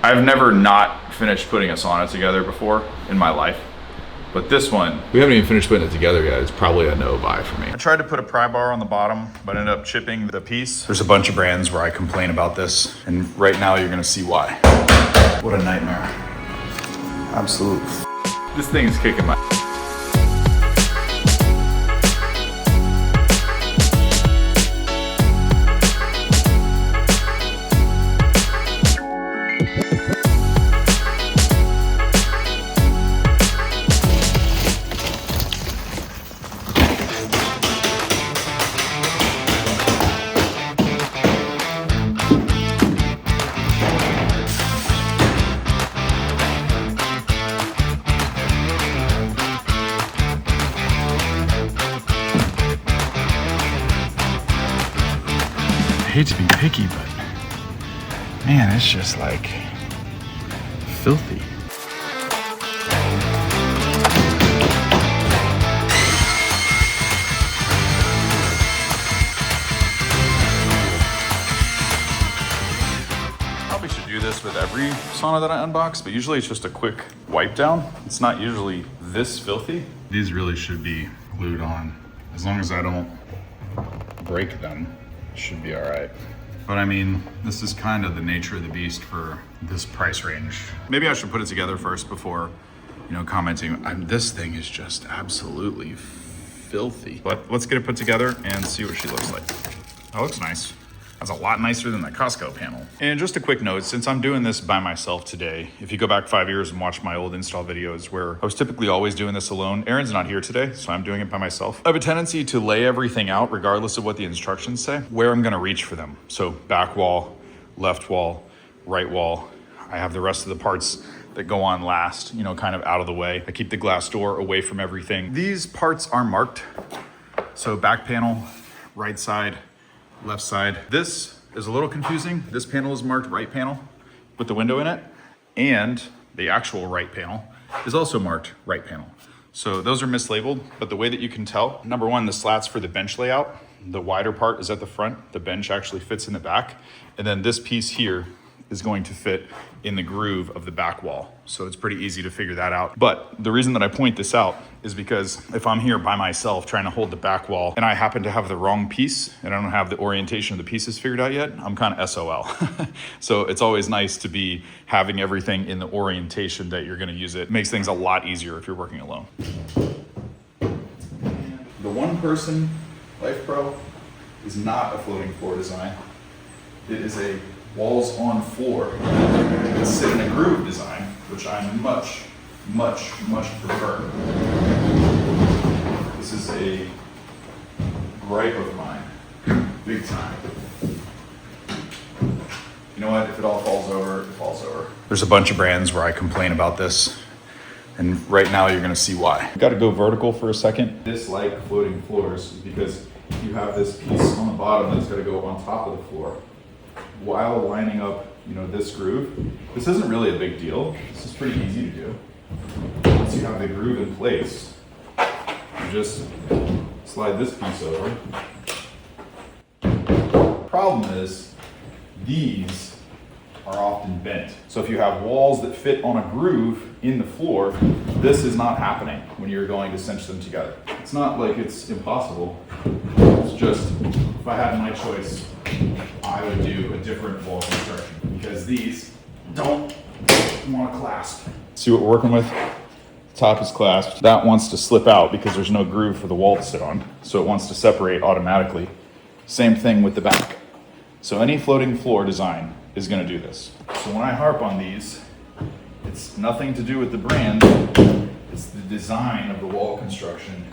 I've never not finished putting a sauna together before in my life, but this one, we haven't even finished putting it together yet. It's probably a no buy for me. I tried to put a pry bar on the bottom, but ended up chipping the piece. There's a bunch of brands where I complain about this, and right now you're gonna see why. What a nightmare. Absolute. This thing is kicking my. I hate to be picky, but man, it's just like filthy. Probably should do this with every sauna that I unbox, but usually it's just a quick wipe down. It's not usually this filthy. These really should be glued on. As long as I don't break them, should be all right. But I mean, this is kind of the nature of the beast for this price range. Maybe I should put it together first before, commenting. This thing is just absolutely filthy. But let's get it put together and see what she looks like. That looks nice. That's a lot nicer than the Costco panel. And just a quick note, since I'm doing this by myself today, if you go back 5 years and watch my old install videos where I was typically always doing this alone, Aaron's not here today, so I'm doing it by myself. I have a tendency to lay everything out regardless of what the instructions say, where I'm gonna reach for them. So back wall, left wall, right wall. I have the rest of the parts that go on last, kind of out of the way. I keep the glass door away from everything. These parts are marked. So back panel, right side, left side. This is a little confusing. This panel is marked right panel with the window in it, and the actual right panel is also marked right panel. So those are mislabeled, but the way that you can tell, number one, the slats for the bench layout, the wider part is at the front, the bench actually fits in the back, and then this piece here is going to fit in the groove of the back wall. So it's pretty easy to figure that out. But the reason that I point this out is because if I'm here by myself trying to hold the back wall and I happen to have the wrong piece and I don't have the orientation of the pieces figured out yet, I'm kind of SOL. So it's always nice to be having everything in the orientation that you're gonna use it. It makes things a lot easier if you're working alone. The one person LifePro is not a floating floor design. It is a walls on floor that sit in a groove design, which I much prefer. This is a gripe of mine, big time. You know what, if it all falls over, it falls over. There's a bunch of brands where I complain about this, and right now you're gonna see why. Gotta go vertical for a second. Dislike floating floors because you have this piece on the bottom that's gotta go on top of the floor while lining up, this groove. This isn't really a big deal. This is pretty easy to do. Once you have the groove in place, you just slide this piece over. Problem is, these are often bent. So if you have walls that fit on a groove in the floor, this is not happening when you're going to cinch them together. It's not like it's impossible. It's just, if I had my choice, I would do a different wall construction because these don't want to clasp. See what we're working with? Top is clasped. That wants to slip out because there's no groove for the wall to sit on. So it wants to separate automatically. Same thing with the back. So any floating floor design is going to do this. So when I harp on these, it's nothing to do with the brand. It's the design of the wall construction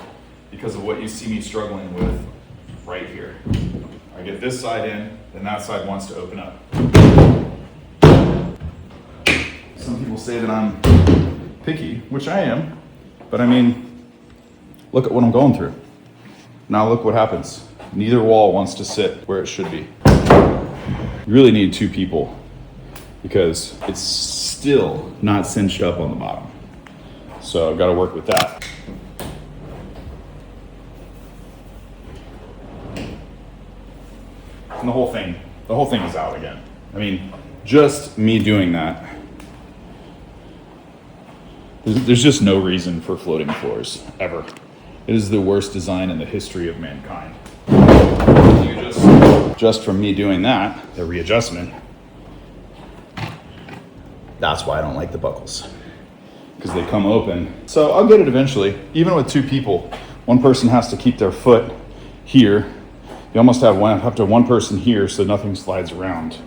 because of what you see me struggling with right here. I get this side in, then that side wants to open up. Some people say that I'm picky, which I am, but I mean, look at what I'm going through. Now look what happens. Neither wall wants to sit where it should be. You really need two people because it's still not cinched up on the bottom. So I've got to work with that. And the whole thing is out again. I mean, just me doing that There's just no reason for floating floors, ever. It is the worst design in the history of mankind. Just from me doing that, the readjustment, that's why I don't like the buckles, because they come open. So I'll get it eventually. Even with two people, one person has to keep their foot here. You almost have one person here so nothing slides around,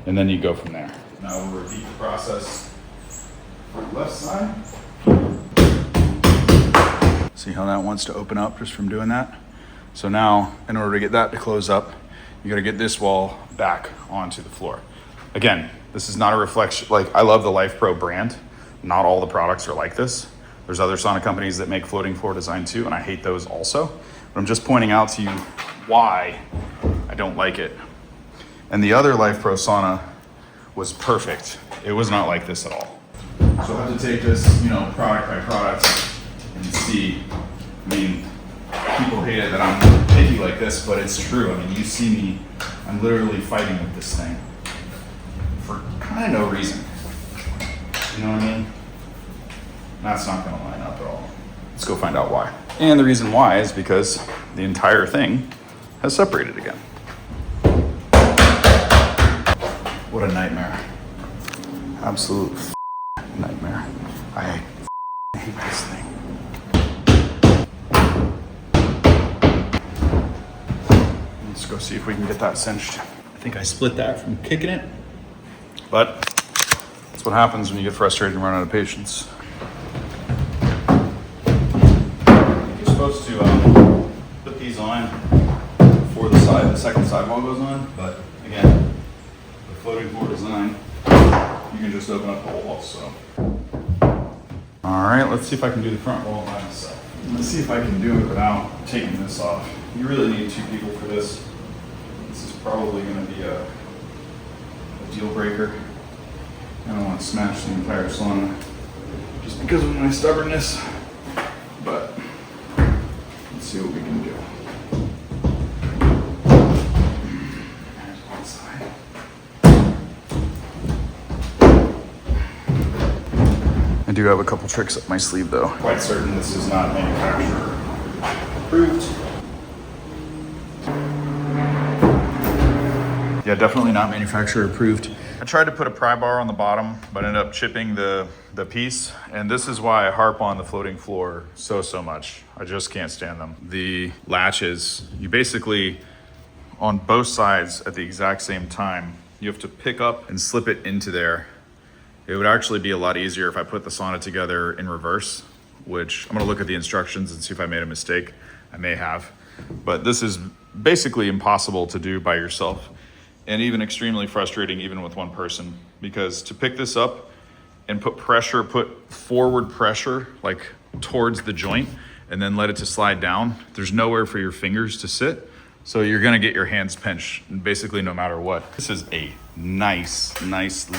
and then you go from there. Now we'll repeat the process for the left side. See how that wants to open up just from doing that? So now, in order to get that to close up, you gotta get this wall back onto the floor. Again, this is not a reflection, like I love the LifePro brand. Not all the products are like this. There's other sauna companies that make floating floor design too, and I hate those also. But I'm just pointing out to you why I don't like it. And the other LifePro sauna was perfect. It was not like this at all. So I have to take this, product by product and see. I mean, people hate it that I'm picky like this, but it's true. I mean, you see me, I'm literally fighting with this thing for kind of no reason. You know what I mean? That's not gonna line up at all. Let's go find out why. And the reason why is because the entire thing has separated again. What a nightmare. Absolute nightmare. I hate this thing. Let's go see if we can get that cinched. I think I split that from kicking it, but that's what happens when you get frustrated and run out of patience. You're supposed to put these on before the second sidewall goes on, but again, the floating floor design, you can just open up the whole wall, so. All right, let's see if I can do the front wall by myself. Let's see if I can do it without taking this off. You really need two people for this. This is probably gonna be a deal breaker. I don't want to smash the entire sauna just because of my stubbornness, but let's see what we can do. There's one side. I do have a couple tricks up my sleeve though. Quite certain this is not manufacturer approved. Yeah, definitely not manufacturer approved. I tried to put a pry bar on the bottom, but ended up chipping the piece. And this is why I harp on the floating floor so much. I just can't stand them. The latches, you basically, on both sides at the exact same time, you have to pick up and slip it into there. It would actually be a lot easier if I put the sauna together in reverse, which I'm gonna look at the instructions and see if I made a mistake. I may have, but this is basically impossible to do by yourself. And even extremely frustrating even with one person, because to pick this up and put forward pressure like towards the joint and then let it to slide down, there's nowhere for your fingers to sit. So you're gonna get your hands pinched basically no matter what. This is a nice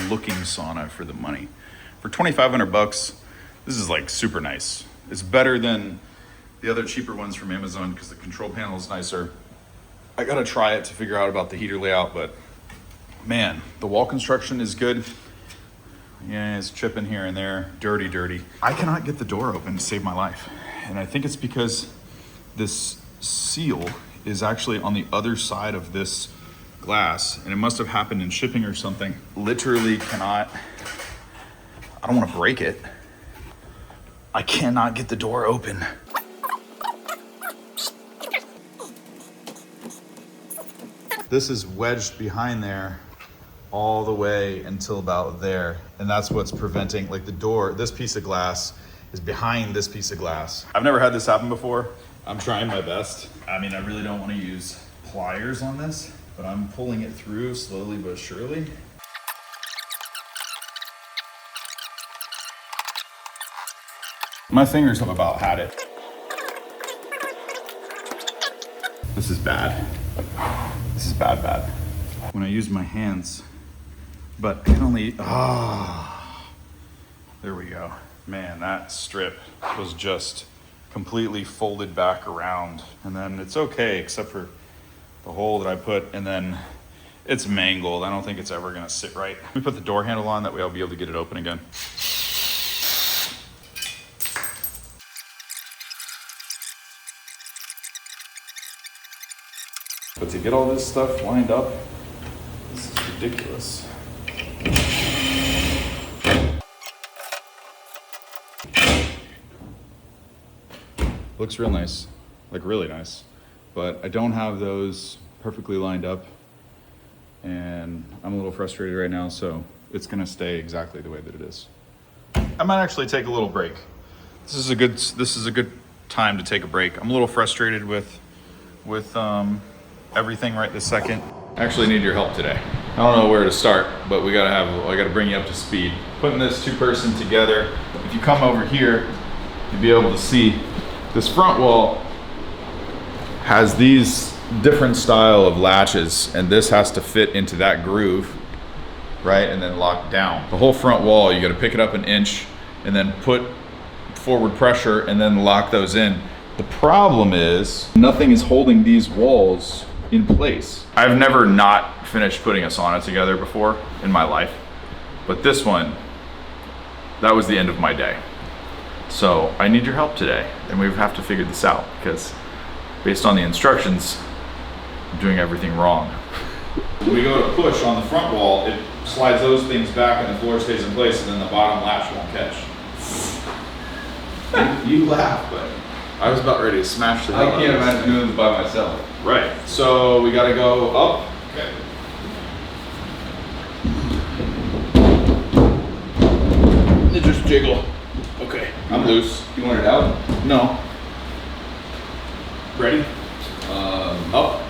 looking sauna for the money. For 2,500 bucks, this is like super nice. It's better than the other cheaper ones from Amazon because the control panel is nicer. I gotta try it to figure out about the heater layout, but man, the wall construction is good. Yeah, it's chipping here and there, dirty. I cannot get the door open to save my life. And I think it's because this seal is actually on the other side of this glass, and it must have happened in shipping or something. Literally cannot, I don't wanna break it. I cannot get the door open. This is wedged behind there all the way until about there. And that's what's preventing, like the door, this piece of glass is behind this piece of glass. I've never had this happen before. I'm trying my best. I mean, I really don't want to use pliers on this, but I'm pulling it through slowly but surely. My fingers have about had it. This is bad. This is bad. When I use my hands, but I can only, there we go. Man, that strip was just completely folded back around. And then it's okay, except for the hole that I put, and then it's mangled. I don't think it's ever gonna sit right. Let me put the door handle on, that way I'll be able to get it open again. But to get all this stuff lined up, this is ridiculous. Looks real nice, like really nice. But I don't have those perfectly lined up, and I'm a little frustrated right now, so it's gonna stay exactly the way that it is. I might actually take a little break. This is a good time to take a break. I'm a little frustrated with everything right this second. I actually need your help today. I don't know where to start, but I gotta bring you up to speed. Putting this two-person together, if you come over here, you'll be able to see this front wall has these different style of latches, and this has to fit into that groove, right? And then lock down. The whole front wall, you gotta pick it up an inch and then put forward pressure and then lock those in. The problem is nothing is holding these walls in place. I've never not finished putting a sauna together before in my life, but this one, that was the end of my day. So I need your help today, and we have to figure this out because based on the instructions, I'm doing everything wrong. When we go to push on the front wall, it slides those things back and the floor stays in place, and then the bottom latch won't catch. You laugh, but I was about ready to smash the hell out of this. I can't imagine doing this by myself. Right, so we gotta go up. Okay. It just jiggle. Okay, I'm loose. You want it out? No. Ready? Up.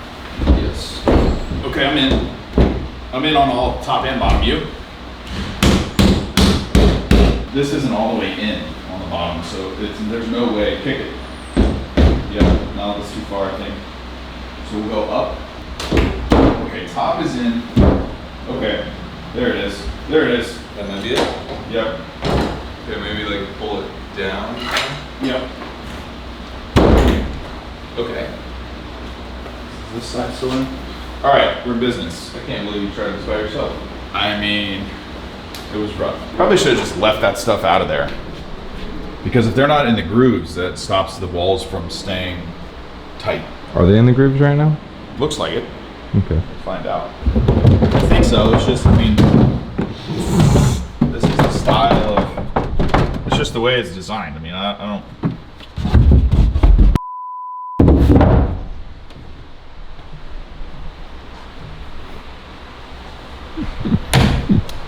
Yes. Okay, I'm in. I'm in on all top and bottom. You? This isn't all the way in on the bottom, so there's no way. Kick it. Yeah, no, that's too far, I think. So we'll go up. Okay, top is in. Okay, there it is. There it is. That might be it. Yep. Okay, maybe like pull it down. Yep. Okay. Is this side still in? All right, we're in business. I can't believe you tried this by yourself. I mean, it was rough. Probably should have just left that stuff out of there. Because if they're not in the grooves, that stops the walls from staying tight. Are they in the grooves right now? Looks like it. Okay. We'll find out. I think so. It's just, I mean, this is the style of, it's just the way it's designed. I mean, I don't.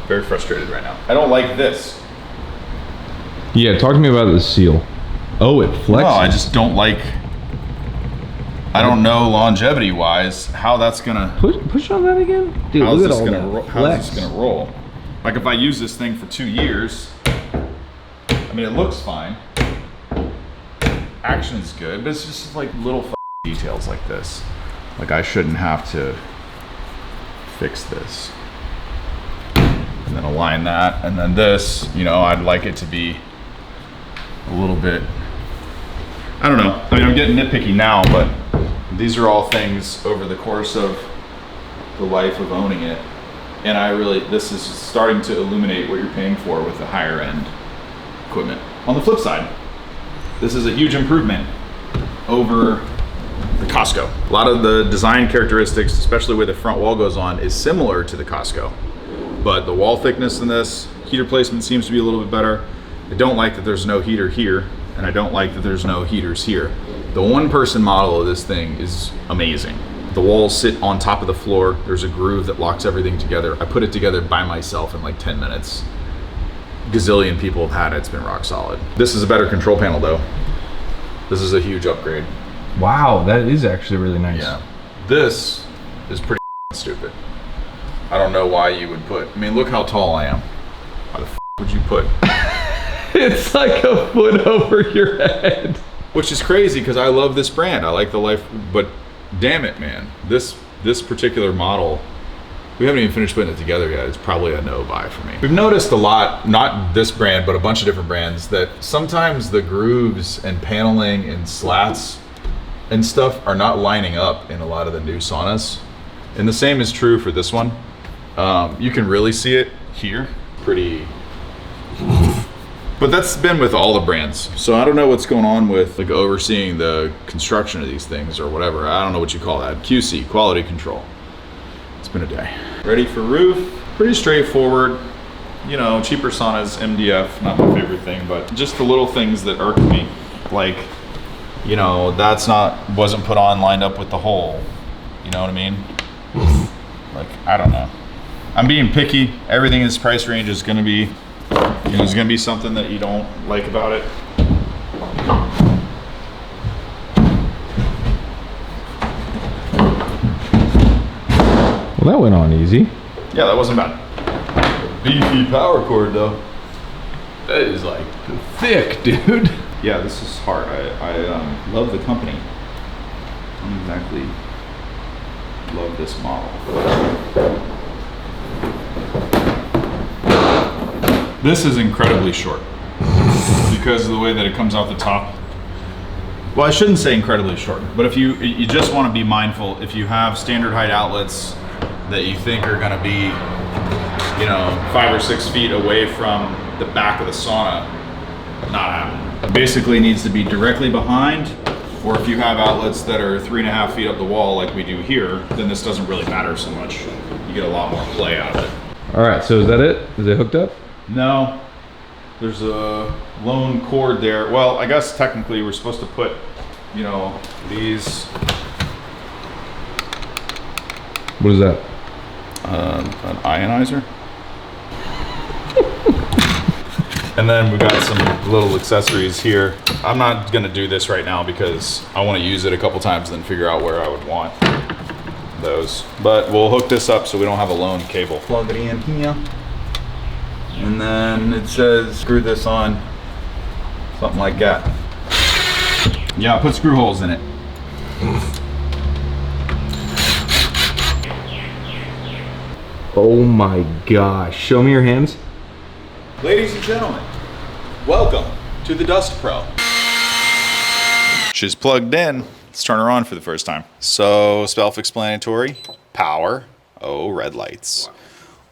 Very frustrated right now. I don't like this. Yeah, talk to me about the seal. Oh, it flexes. No, I just don't like, I don't know longevity wise how that's gonna push on that again, dude. how's Look this at all gonna that how's flex. this gonna roll? Like if I use this thing for 2 years, I mean it looks fine. Action's good, but it's just like little details like this. Like I shouldn't have to fix this. And then align that, and then this, you know, I'd like it to be a little bit, I don't know. I mean, I'm getting nitpicky now, but these are all things over the course of the life of owning it. And this is starting to illuminate what you're paying for with the higher end equipment. On the flip side, this is a huge improvement over the Costco. A lot of the design characteristics, especially where the front wall goes on, is similar to the Costco. But the wall thickness in this, heater placement seems to be a little bit better. I don't like that there's no heater here, and I don't like that there's no heaters here. The one-person model of this thing is amazing. The walls sit on top of the floor. There's a groove that locks everything together. I put it together by myself in like 10 minutes. Gazillion people have had it, it's been rock solid. This is a better control panel though. This is a huge upgrade. Wow, that is actually really nice. Yeah. This is pretty stupid. I don't know why you would put, I mean, look how tall I am. Why the would you put? It's like a foot over your head. Which is crazy because I love this brand. I like the Life, but damn it, man. This particular model, we haven't even finished putting it together yet. It's probably a no buy for me. We've noticed a lot, not this brand, but a bunch of different brands, that sometimes the grooves and paneling and slats and stuff are not lining up in a lot of the new saunas. And the same is true for this one. You can really see it here, pretty But that's been with all the brands. So I don't know what's going on with like overseeing the construction of these things or whatever. I don't know what you call that. QC, quality control. It's been a day. Ready for roof. Pretty straightforward. You know, cheaper saunas, MDF, not my favorite thing, but just the little things that irk me. Like, you know, wasn't put on lined up with the hole. You know what I mean? Like, I don't know. I'm being picky. Everything in this price range is gonna be, you know, there's gonna be something that you don't like about it. Well, that went on easy. Yeah, that wasn't bad. Beefy power cord though. That is like thick, dude. Yeah, this is hard. I love the company. I don't exactly love this model. This is incredibly short because of the way that it comes out the top. Well, I shouldn't say incredibly short, but if you just want to be mindful, if you have standard height outlets that you think are going to be, you know, 5 or 6 feet away from the back of the sauna, not happening. It basically needs to be directly behind, or if you have outlets that are 3.5 feet up the wall like we do here, then this doesn't really matter so much. You get a lot more play out of it. All right, so is that it? Is it hooked up? No, there's a lone cord there. Well, I guess technically we're supposed to put, you know, these. What is that? An ionizer. And then we got some little accessories here. I'm not gonna do this right now because I wanna use it a couple times and then figure out where I would want those. But we'll hook this up so we don't have a lone cable. Plug it in here. And then it says screw this on, something like that. Yeah, put screw holes in it. Oh my gosh. Show me your hands. Ladies and gentlemen, welcome to the Dust Pro. She's plugged in. Let's turn her on for the first time. So self-explanatory, power, oh, red lights.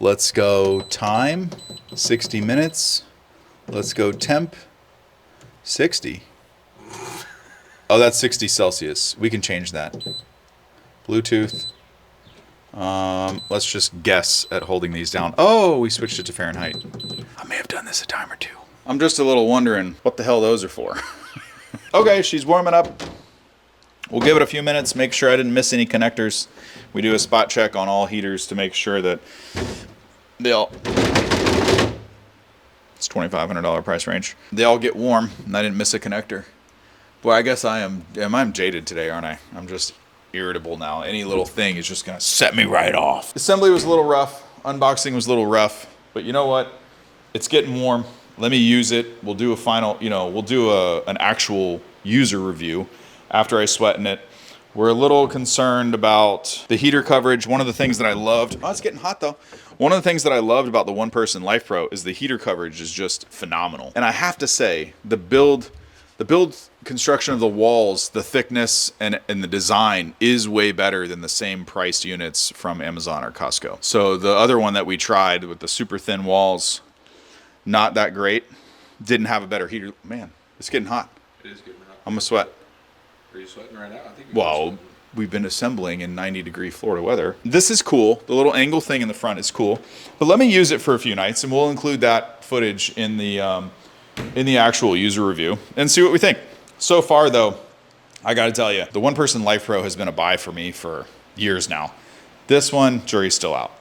Let's go time, 60 minutes. Let's go temp, 60. Oh, that's 60 Celsius. We can change that. Bluetooth. Let's just guess at holding these down. Oh, we switched it to Fahrenheit. I may have done this a time or two. I'm just a little wondering what the hell those are for. Okay, she's warming up. We'll give it a few minutes, make sure I didn't miss any connectors. We do a spot check on all heaters to make sure that they all, it's $2,500 price range. They all get warm and I didn't miss a connector. Boy, I guess I'm jaded today, aren't I? I'm just irritable now. Any little thing is just gonna set me right off. Assembly was a little rough. Unboxing was a little rough, but you know what? It's getting warm. Let me use it. We'll do a final, you know, we'll do an actual user review after I sweat in it. We're a little concerned about the heater coverage. One of the things that I loved, oh, it's getting hot though. One of the things that I loved about the one-person LifePro is the heater coverage is just phenomenal. And I have to say, the build construction of the walls, the thickness and the design is way better than the same priced units from Amazon or Costco. So the other one that we tried with the super thin walls, not that great. Didn't have a better heater. Man, it's getting hot. It is getting hot. I'm gonna sweat. Are you sweating right now? I think Well, we've been assembling in 90-degree Florida weather. This is cool. The little angle thing in the front is cool. But let me use it for a few nights, and we'll include that footage in the actual user review and see what we think. So far, though, I got to tell you, the one-person LifePro has been a buy for me for years now. This one, jury's still out.